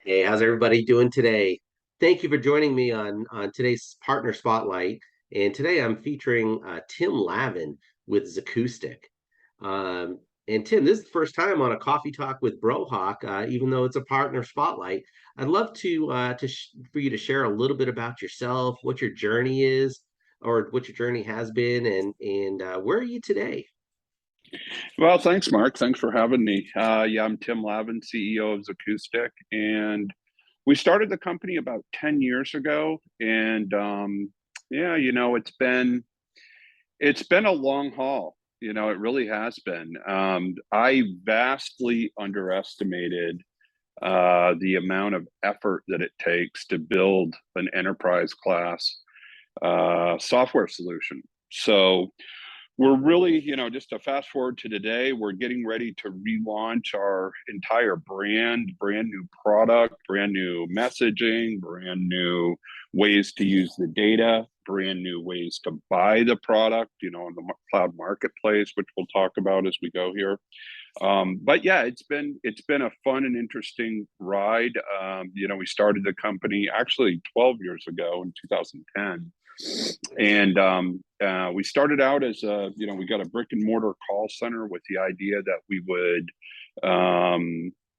Hey, how's everybody doing today? Thank you for joining me on today's Partner Spotlight. And today I'm featuring Tim Lavin with Zacoustic. Um, and Tim, this is the first time on a Coffee Talk with Brohawk, even though it's a Partner Spotlight. I'd love for you to share a little bit about yourself, what your journey is, or what your journey has been, and where are you today? Well, thanks, Mark. Thanks for having me. Yeah, I'm Tim Lavin, CEO of Zacoustic, and we started the company about 10 years ago. And yeah, it's been a long haul. It really has been. I vastly underestimated the amount of effort that it takes to build an enterprise class software solution. So we're really, just to fast forward to today, we're getting ready to relaunch our entire brand new product, brand new messaging, brand new ways to use the data, brand new ways to buy the product, on the cloud marketplace, which we'll talk about as we go here. But yeah, it's been a fun and interesting ride. We started the company actually 12 years ago in 2010, and we started out as we got a brick and mortar call center with the idea that we would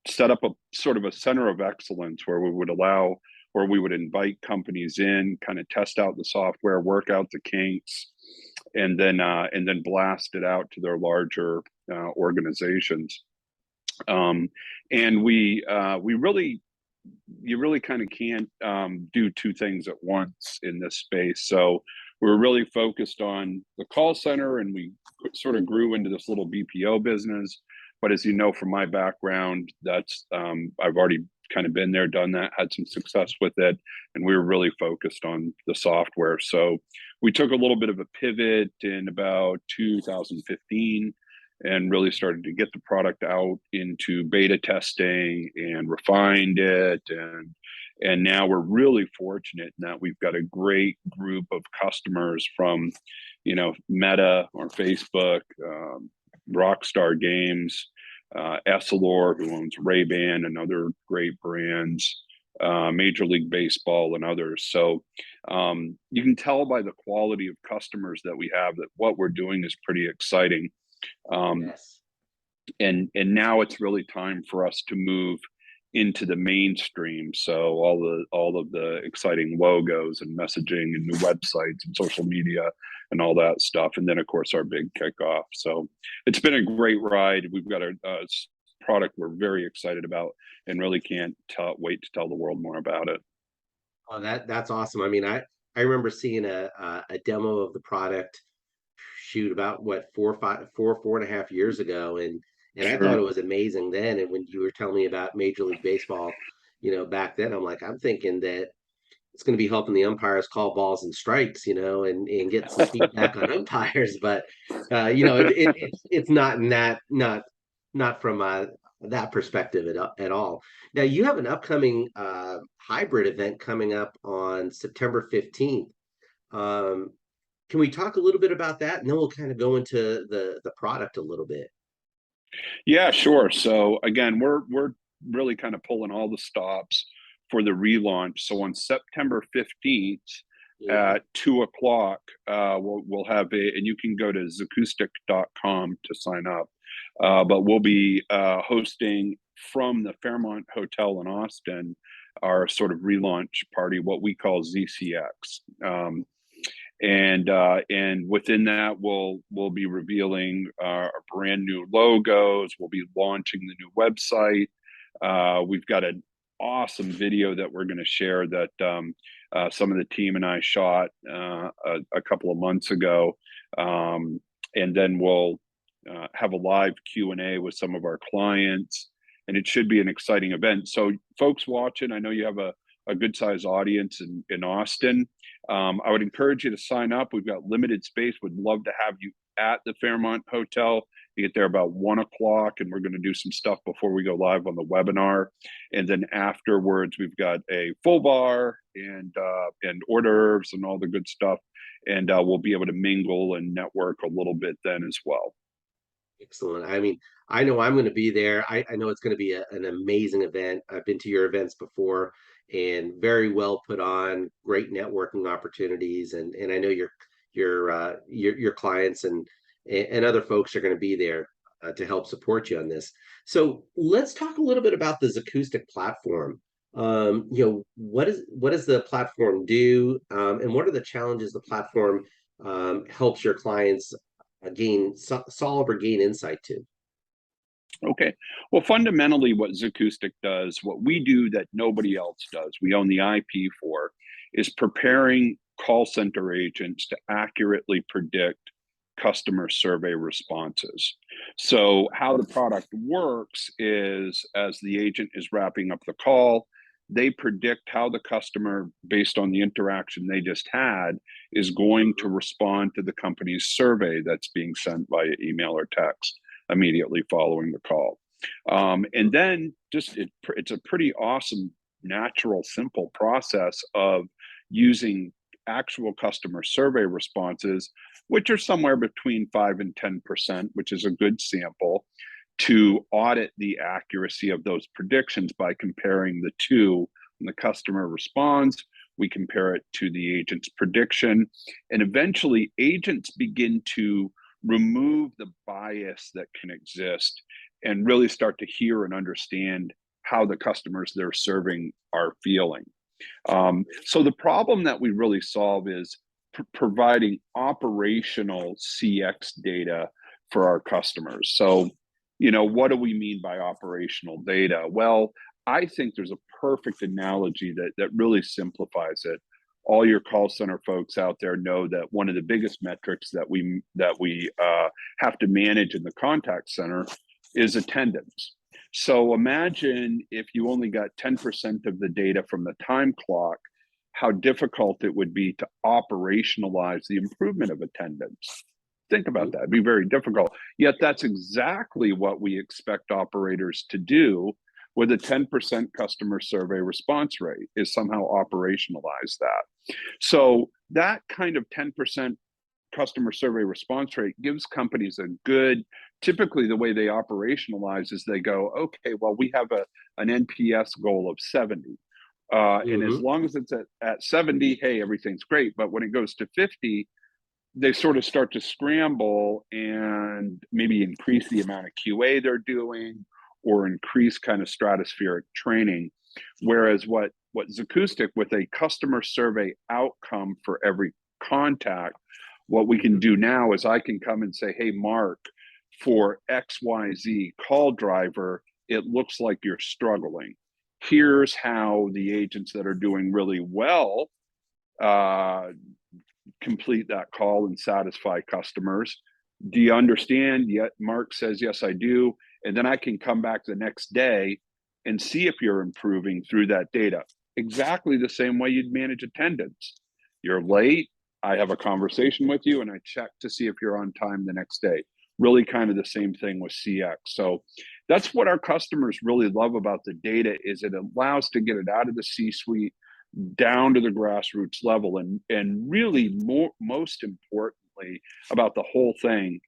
set up a sort of a center of excellence where we would invite companies in, kind of test out the software, work out the kinks, and then blast it out to their larger organizations. And we really you really kind of can't do two things at once in this space. So we're really focused on the call center, and we sort of grew into this little BPO business. But as you know from my background, that's I've already kind of been there, done that, had some success with it, and we were really focused on the software. So we took a little bit of a pivot in about 2015 and really started to get the product out into beta testing and refined it, and now we're really fortunate in that we've got a great group of customers from Meta or Facebook, Rockstar Games, Essilor, who owns Ray-Ban and other great brands, Major League Baseball and others. So you can tell by the quality of customers that we have that what we're doing is pretty exciting. Um, Yes. and now it's really time for us to move into the mainstream. So all of the exciting logos and messaging and new websites and social media and all that stuff, and then of course our big kickoff. So it's been a great ride. We've got a product we're very excited about, and really can't wait to tell the world more about it. Oh, that's awesome. I mean, I remember seeing a demo of the product shoot about what 4.5 years ago, and I thought Sure. it was amazing then. And when you were telling me about Major League Baseball, back then, I'm thinking that it's going to be helping the umpires call balls and strikes, and get some feedback on umpires. But it's not in that not from that perspective at all. Now you have an upcoming hybrid event coming up on September 15th. Um, can we talk a little bit about that, and then we'll kind of go into the product a little bit? Yeah, sure. So again, we're really kind of pulling all the stops for the relaunch. So on September 15th Mhm. at 2 o'clock, we'll have and you can go to zacoustic.com to sign up. But we'll be hosting from the Fairmont Hotel in Austin our sort of relaunch party, what we call ZCX. And within that we'll be revealing our brand new logos. We'll be launching the new website. We've got an awesome video that we're going to share that some of the team and I shot a couple of months ago, and then we'll have a live Q&A with some of our clients, and it should be an exciting event. So folks watching, I know you have a good sized audience in Austin. I would encourage you to sign up. We've got limited space. Would love to have you at the Fairmont Hotel. You get there about 1 o'clock, and we're going to do some stuff before we go live on the webinar. And then afterwards, we've got a full bar and hors d'oeuvres and all the good stuff. And we'll be able to mingle and network a little bit then as well. Excellent. I mean, I know I'm going to be there. I know it's going to be an amazing event. I've been to your events before and very well put on, great networking opportunities. And I know your clients and other folks are going to be there to help support you on this. So let's talk a little bit about the Zacoustic platform. What does the platform do? And what are the challenges the platform helps your clients solve or gain insight to? Okay. Well, fundamentally, what Zacoustic does, what we do that nobody else does, we own the IP for, is preparing call center agents to accurately predict customer survey responses. So, how the product works is as the agent is wrapping up the call, they predict how the customer, based on the interaction they just had, is going to Mhm. respond to the company's survey that's being sent via email or text immediately following the call. And then it's a pretty awesome, natural, simple process of using actual customer survey responses, which are somewhere between 5 and 10%, which is a good sample, to audit the accuracy of those predictions by comparing the two. When the customer responds, we compare it to the agent's prediction. And eventually, agents begin to remove the bias that can exist and really start to hear and understand how the customers they're serving are feeling. So the problem that we really solve is providing operational CX data for our customers. So, what do we mean by operational data? Well, I think there's a perfect analogy that really simplifies it. All your call center folks out there know that one of the biggest metrics that we have to manage in the contact center is attendance. So imagine if you only got 10% of the data from the time clock, how difficult it would be to operationalize the improvement of attendance. Think about that. It'd be very difficult. Yet that's exactly what we expect operators to do with a 10% customer survey response rate, is somehow operationalize that. So that kind of 10% customer survey response rate gives companies a good, typically the way they operationalize is they go, okay, well, we have an NPS goal of 70. And as Hmm. long as it's at 70, hey, everything's great. But when it goes to 50, they sort of start to scramble and maybe increase the amount of QA they're doing or increase kind of stratospheric training. Whereas what Zacoustic, with a customer survey outcome for every contact, what we can do now is I can come and say, hey, Mark, for XYZ call driver, it looks like you're struggling. Here's how the agents that are doing really well uh, complete that call and satisfy customers. Do you understand? Yet Mark says, yes, I do. And then I can come back the next day and see if you're improving through that data. Exactly the same way you'd manage attendance. You're late. I have a conversation with you and I check to see if you're on time the next day. Really kind of the same thing with CX. So that's what our customers really love about the data is it allows to get it out of the C-suite down to the grassroots level, and really most importantly about the whole thing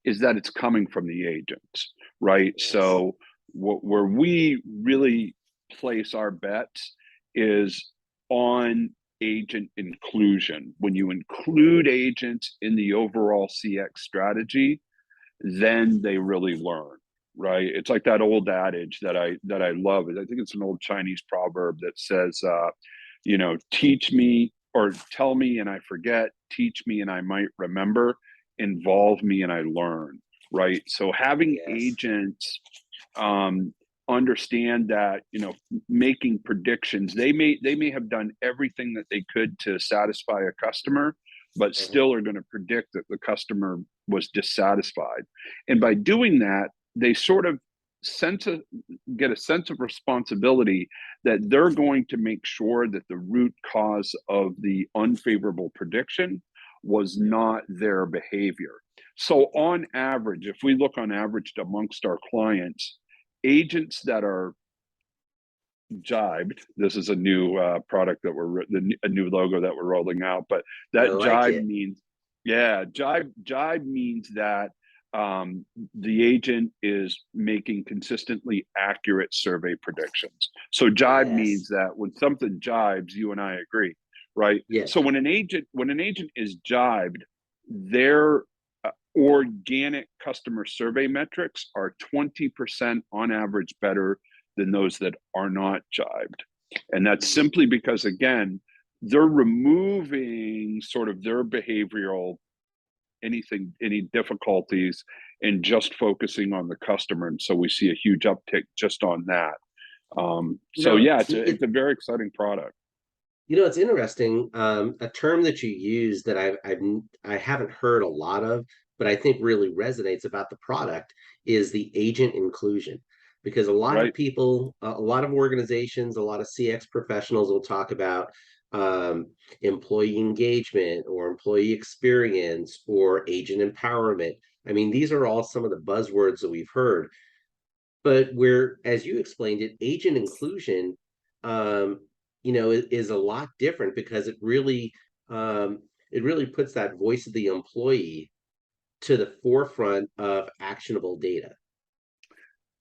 is that it's coming from the agents, right? Yes. So where we really place our bets is on agent inclusion. When you include agents in the overall CX strategy, then they really learn, right? It's like that old adage that I love. I think it's an old Chinese proverb that says, teach me or tell me and I forget, teach me and I might remember, involve me and I learn, right? So having Yes. agents um, understand that, making predictions, they may have done everything that they could to satisfy a customer, but Mhm. still are going to predict that the customer was dissatisfied. And by doing that, they sort of sense a, get a sense of responsibility that they're going to make sure that the root cause of the unfavorable prediction was not their behavior. So on average, if we look on average amongst our clients, agents that are jibed, this is a new product that a new logo that we're rolling out, but I that like jibe it. means, yeah, jibe means that the agent is making consistently accurate survey predictions. So jibe means Yes. that when something jibes, you and I agree, right? Yes. So when an agent is jibed, their organic customer survey metrics are 20% on average better than those that are not jibed. And that's simply because, again, they're removing sort of their behavioral any difficulties and just focusing on the customer. And so we see a huge uptick just on that. So No, yeah, it's a very exciting product. it's interesting. A term that you use that I haven't heard a lot of, but I think really resonates about the product is the agent inclusion. Because a lot of Right. people, a lot of organizations, a lot of CX professionals will talk about um, employee engagement or employee experience or agent empowerment. I mean, these are all some of the buzzwords that we've heard. But where, as you explained it, agent inclusion, um, is a lot different because it really puts that voice of the employee to the forefront of actionable data.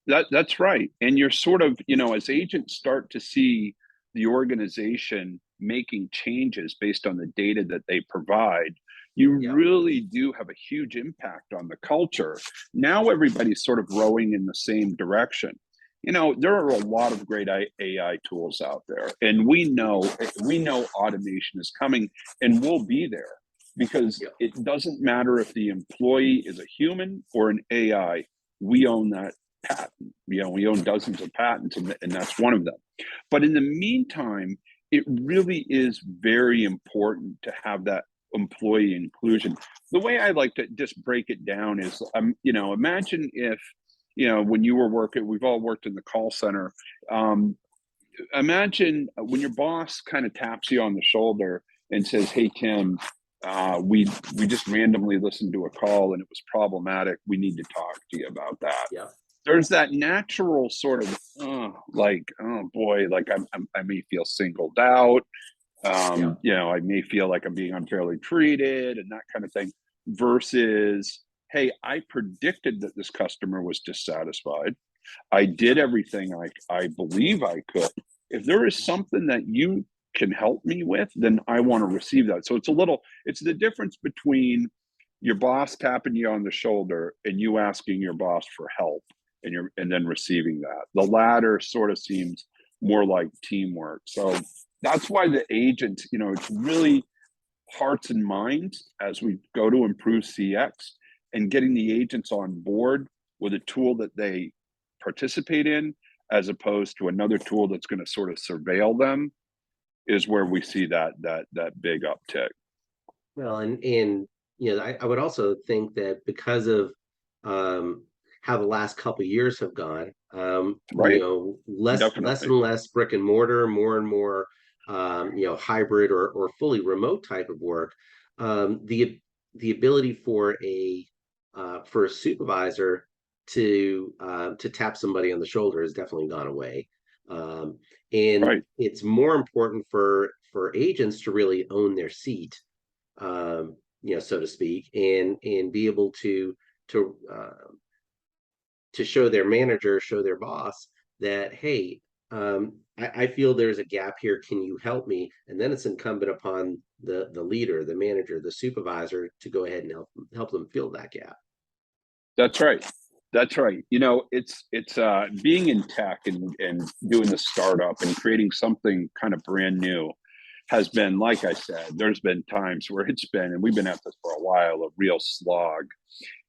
That's right. And you're sort of, as agents start to see the organization making changes based on the data that they provide, you Yep. really do have a huge impact on the culture. Now everybody's sort of rowing in the same direction. There are a lot of great AI tools out there, and we know automation is coming and will be there because Yep. it doesn't matter if the employee is a human or an AI. We own that patent. We own dozens of patents, and that's one of them. But in the meantime, it really is very important to have that employee inclusion. The way I like to just break it down is, imagine if, when you were working, we've all worked in the call center. Um, Imagine when your boss kind of taps you on the shoulder and says, "Hey, Tim, we just randomly listened to a call and it was problematic. We need to talk to you about that." Yep. There's that natural sort of like, oh boy, like I may feel singled out. Yep. I may feel like I'm being unfairly treated and that kind of thing. Versus, hey, I predicted that this customer was dissatisfied. I did Yep. everything I believe I could. If there is something that you can help me with, then I want to receive that. So it's the difference between your boss tapping you on the shoulder and you asking your boss for help and then receiving that. The latter sort of seems more like teamwork. So that's why the agent, it's really hearts and minds as we go to improve CX and getting the agents on board with a tool that they participate in as opposed to another tool that's going to sort of surveil them is where we see that big uptick. Well, and I would also think that because of um, how the last couple of years have gone, Right. less Definitely. and less brick and mortar, more and more, hybrid or fully remote type of work. The ability for a supervisor to tap somebody on the shoulder has definitely gone away. Um, and Right. it's more important for agents to really own their seat, so to speak, and be able to show their manager, show their boss that, hey, I feel there's a gap here. Can you help me? And then it's incumbent upon the leader, the manager, the supervisor to go ahead and help them fill that gap. That's right. That's right. It's being in tech and doing the startup and creating something kind of brand new has been, like I said, there's been times where it's been, and we've been at this for a while, a real slog.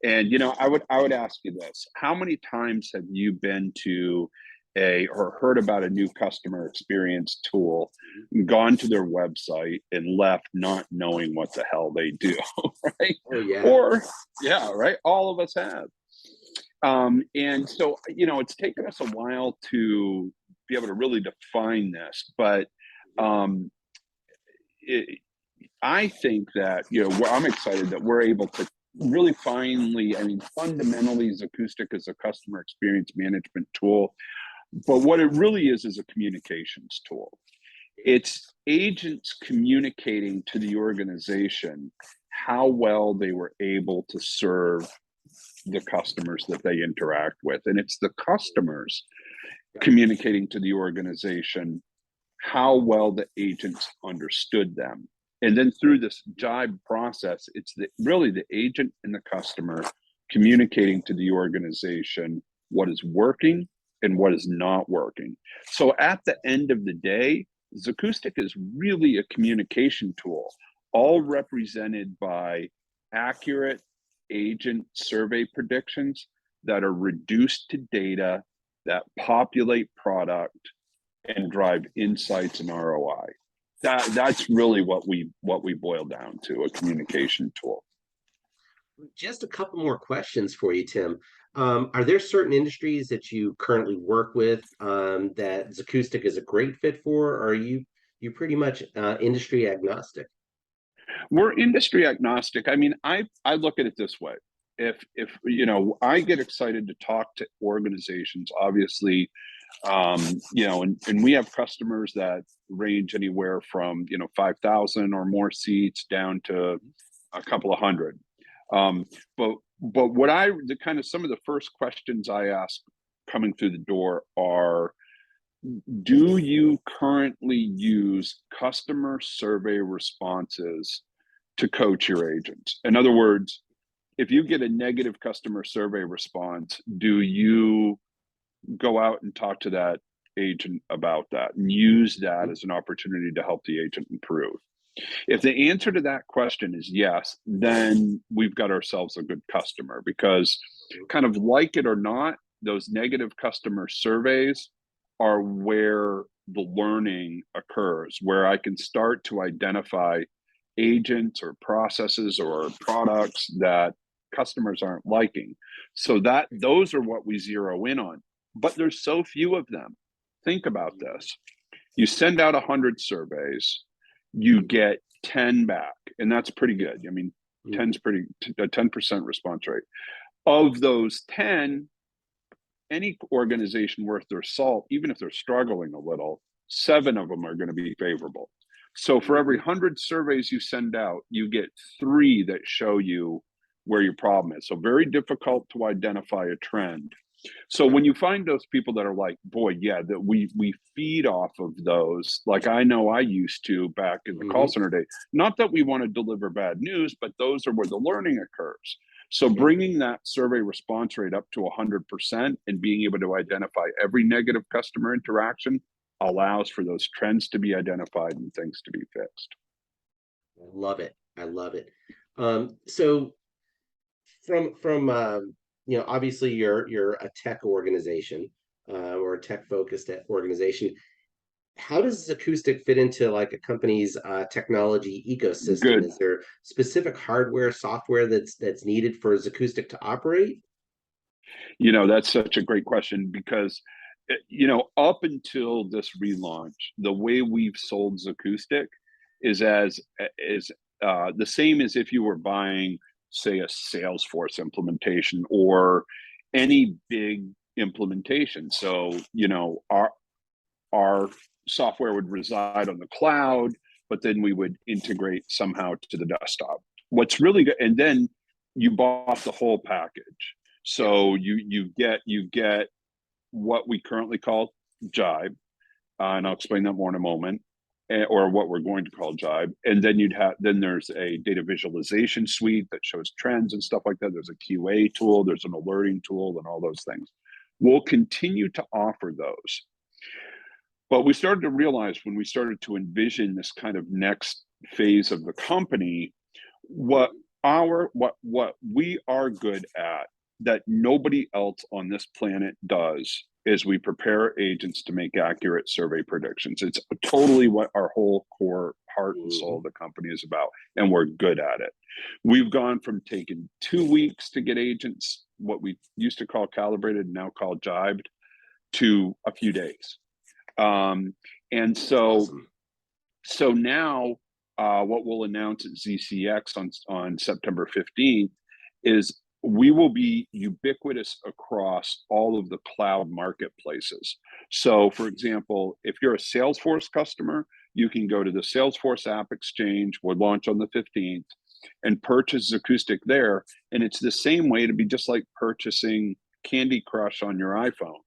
And I would ask you this: how many times have you been to a or heard about a new customer experience tool, gone to their website and left not knowing what the hell they do, right? Oh yeah. Or yeah, right. All of us have. And so, it's taken us a while to be able to really define this, but um, it, I think that, I'm excited that we're able to really finally, I mean, fundamentally, Zacoustic is a customer experience management tool, but what it really is a communications tool. It's agents communicating to the organization how well they were able to serve the customers that they interact with. And it's the customers communicating to the organization how well the agents understood them. And then through this jibe process, it's really the agent and the customer communicating to the organization what is working and what is not working. So at the end of the day, Zacoustic is really a communication tool, all represented by accurate agent survey predictions that are reduced to data that populate product and drive insights and ROI. That's really what we boil down to, a communication tool. Just a couple more questions for you, Tim. Are there certain industries that you currently work with that Zacoustic is a great fit for, or are you pretty much industry agnostic? We're industry agnostic. I mean, I look at it this way. If you know, I get excited to talk to organizations, obviously, you know, and we have customers that range anywhere from, you know, 5,000 or more seats down to a couple of hundred. But what the kind of some of the first questions I ask coming through the door are, do you currently use customer survey responses to coach your agents? In other words, if you get a negative customer survey response, do you go out and talk to that agent about that and use that as an opportunity to help the agent improve? If the answer to that question is yes, then we've got ourselves a good customer, because kind of like it or not, those negative customer surveys are where the learning occurs, where I can start to identify agents or processes or products that customers aren't liking. So that those are what we zero in on, but there's so few of them. Think about this. You send out 100 surveys, you get 10 back, and that's pretty good. I mean, 10's pretty, a 10% response rate. Of those 10, any organization worth their salt, even if they're struggling a little, 7 of them are going to be favorable. So for every 100 surveys you send out, you get 3 that show you where your problem is. So very difficult to identify a trend. So when you find those people that are like, boy, yeah, that we feed off of those, like I know I used to back in the call center day, not that we want to deliver bad news, but those are where the learning occurs. So bringing that survey response rate up to 100% and being able to identify every negative customer interaction allows for those trends to be identified and things to be fixed. I love it. I love it. So from you know, obviously you're a tech organization or a tech focused organization. How does Acoustic fit into like a company's technology ecosystem? Good. Is there specific hardware, software that's needed for Acoustic to operate? You know, that's such a great question, because you know, up until this relaunch, the way we've sold Zacoustic is the same as if you were buying, say, a Salesforce implementation or any big implementation. So, you know, our software would reside on the cloud, but then we would integrate somehow to the desktop. What's really good, and then you bought the whole package. So you get what we currently call Jibe, and I'll explain that more in a moment, or what we're going to call Jibe. And then there's a data visualization suite that shows trends and stuff like that. There's a QA tool, there's an alerting tool, and all those things. We'll continue to offer those. But we started to realize, when we started to envision this kind of next phase of the company, what we are good at that nobody else on this planet does is we prepare agents to make accurate survey predictions. It's totally what our whole core heart and soul of the company is about, and we're good at it. We've gone from taking 2 weeks to get agents, what we used to call calibrated, now called jibed, to a few days. And so, Awesome. so now what we'll announce at ZCX on September 15th is we will be ubiquitous across all of the cloud marketplaces. So for example, if you're a Salesforce customer, you can go to the Salesforce App Exchange. We'll launch on the 15th. and purchase Zacoustic there. And it's the same way to be just like purchasing Candy Crush on your iPhone,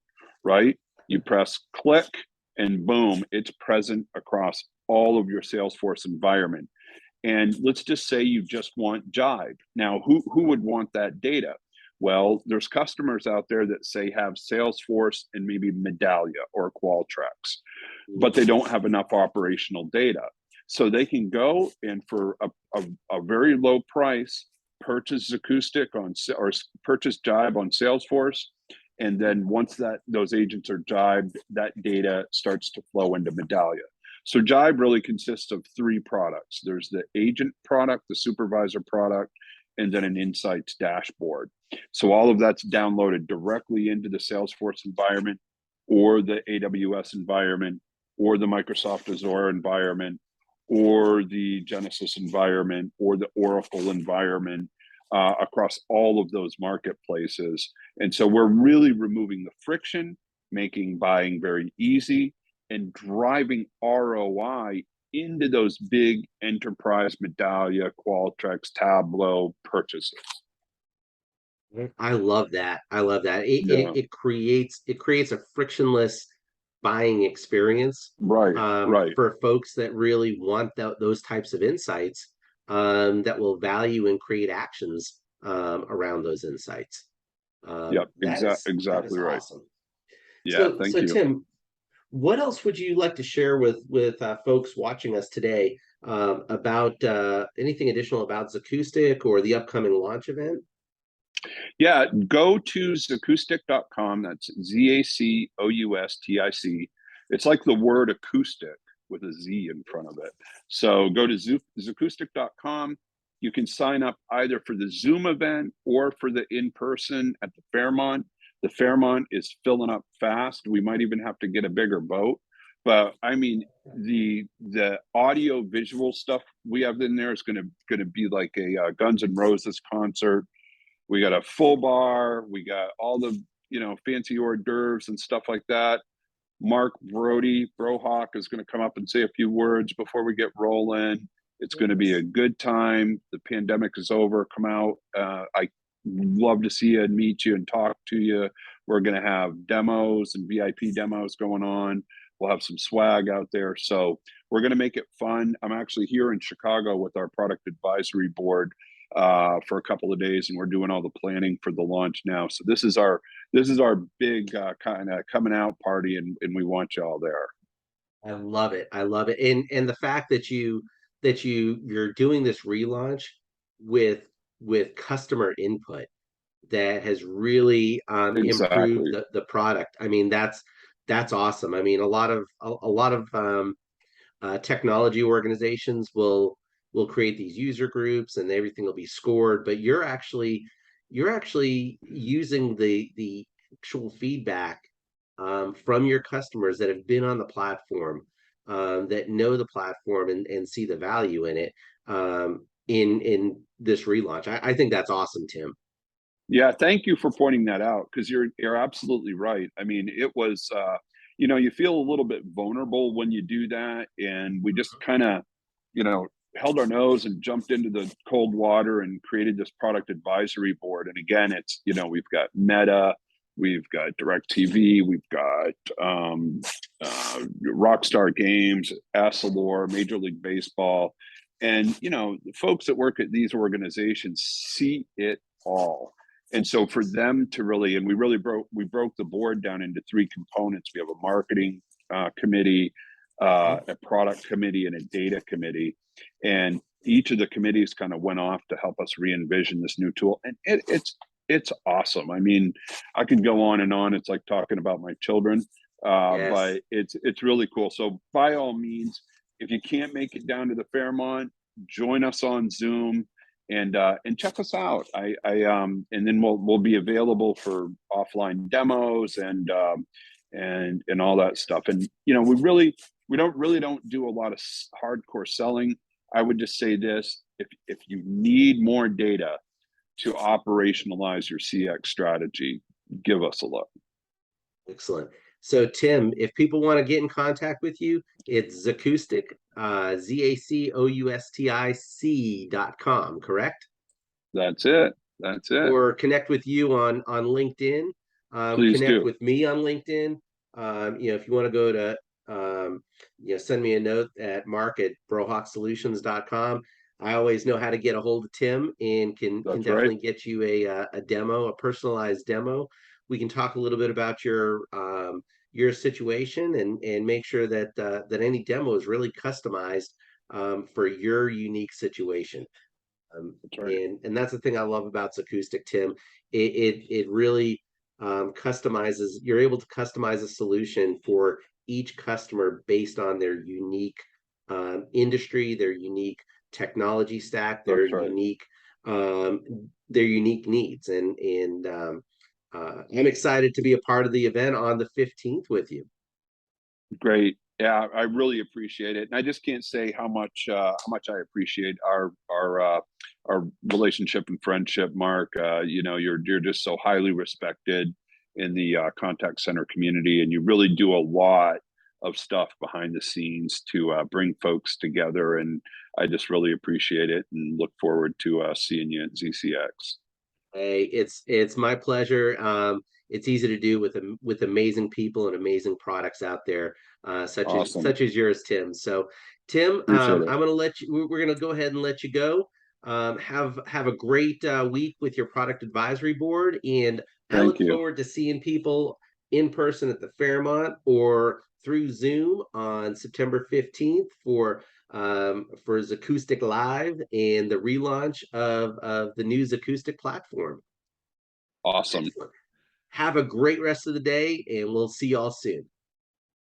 right? You press click and boom, it's present across all of your Salesforce environment. And let's just say you just want Jive. Now, who would want that data? Well, there's customers out there that say have Salesforce and maybe Medallia or Qualtrics, but they don't have enough operational data. So they can go and for a very low price, purchase Zacoustic on or purchase Jive on Salesforce. And then once those agents are jived, that data starts to flow into Medallia. So Jive really consists of three products. There's the agent product, the supervisor product, and then an insights dashboard. So all of that's downloaded directly into the Salesforce environment or the AWS environment or the Microsoft Azure environment or the Genesis environment or the Oracle environment, across all of those marketplaces. And so we're really removing the friction, making buying very easy, and driving ROI into those big enterprise Medallia, Qualtrics, Tableau purchases. I love that. I love that. It creates a frictionless buying experience, Right. for folks that really want those types of insights, that will value and create actions, around those insights. Yep, That is exactly right. awesome. Yeah, So thank you. Tim, what else would you like to share with folks watching us today, about anything additional about Zacoustic or the upcoming launch event? Yeah, go to zacoustic.com. That's Zacoustic. It's like the word acoustic with a Z in front of it. So go to zacoustic.com. You can sign up either for the Zoom event or for the in-person at the Fairmont. The Fairmont is filling up fast. We might even have to get a bigger boat. But I mean, the audio visual stuff we have in there is gonna be like a Guns N' Roses concert. We got a full bar. We got all the fancy hors d'oeuvres and stuff like that. Mark Brody, Brohawk, is going to come up and say a few words before we get rolling. It's going to be a good time. The pandemic is over. Come out. I love to see you and meet you and talk to you. We're going to have demos and VIP demos going on. We'll have some swag out there. So we're going to make it fun. I'm actually here in Chicago with our product advisory board for a couple of days, and we're doing all the planning for the launch now. So this is our big kind of coming out party, and we want you all there. I love it. I love it. And the fact that you're doing this relaunch with customer input that has really, improved Exactly. the product. I mean, that's awesome. I mean, a lot of technology organizations will create these user groups and everything will be scored, but you're actually using the actual feedback, from your customers that have been on the platform, that know the platform and see the value in it, in this relaunch. I think that's awesome, Tim. Yeah, thank you for pointing that out, because you're absolutely right. I mean, it was you feel a little bit vulnerable when you do that, and we just kind of held our nose and jumped into the cold water and created this product advisory board. And again, it's we've got Meta, we've got DirecTV, we've got Rockstar Games, Essilor, Major League Baseball, and the folks that work at these organizations see it all. And so for them to really, and we broke the board down into three components. We have a marketing committee, a product committee, and a data committee. And each of the committees kind of went off to help us re-envision this new tool. And it's awesome. I mean, I could go on and on. It's like talking about my children, Yes. but it's really cool. So by all means, if you can't make it down to the Fairmont, join us on Zoom and check us out. And then we'll be available for offline demos and all that stuff. And we don't do a lot of hardcore selling. I would just say this: if you need more data to operationalize your CX strategy, give us a look. Excellent. So Tim, if people want to get in contact with you, it's Zacoustic, ZACOUSTIC.com, correct? That's it. That's it. Or connect with you on LinkedIn. Please Connect do. with me on LinkedIn. If you want to go to send me a note at mark@brohawksolutions.com. I always know how to get a hold of Tim and can That's right. definitely get you a demo, a personalized demo. We can talk a little bit about your situation and make sure that any demo is really customized for your unique situation. That's right. And that's the thing I love about Acoustic, Tim. It really customizes. You're able to customize a solution for each customer based on their unique industry, their unique technology stack, That's right. um, their unique needs. I'm excited to be a part of the event on the 15th with you. Great. Yeah, I really appreciate it, and I just can't say how much I appreciate our relationship and friendship, Mark. You know, you're just so highly respected in the contact center community, and you really do a lot of stuff behind the scenes to bring folks together. And I just really appreciate it, and look forward to seeing you at ZCX. Hey, it's my pleasure. It's easy to do with amazing people and amazing products out there, Awesome. such as yours, Tim. So, Tim, Appreciate it. I'm gonna let you. We're gonna go ahead and let you go. Have a great week with your product advisory board, and I Thank look you. forward to seeing people in person at the Fairmont or through Zoom on September 15th for Zacoustic Live and the relaunch of the new Zacoustic platform. Awesome. Excellent. Have a great rest of the day, and we'll see y'all soon.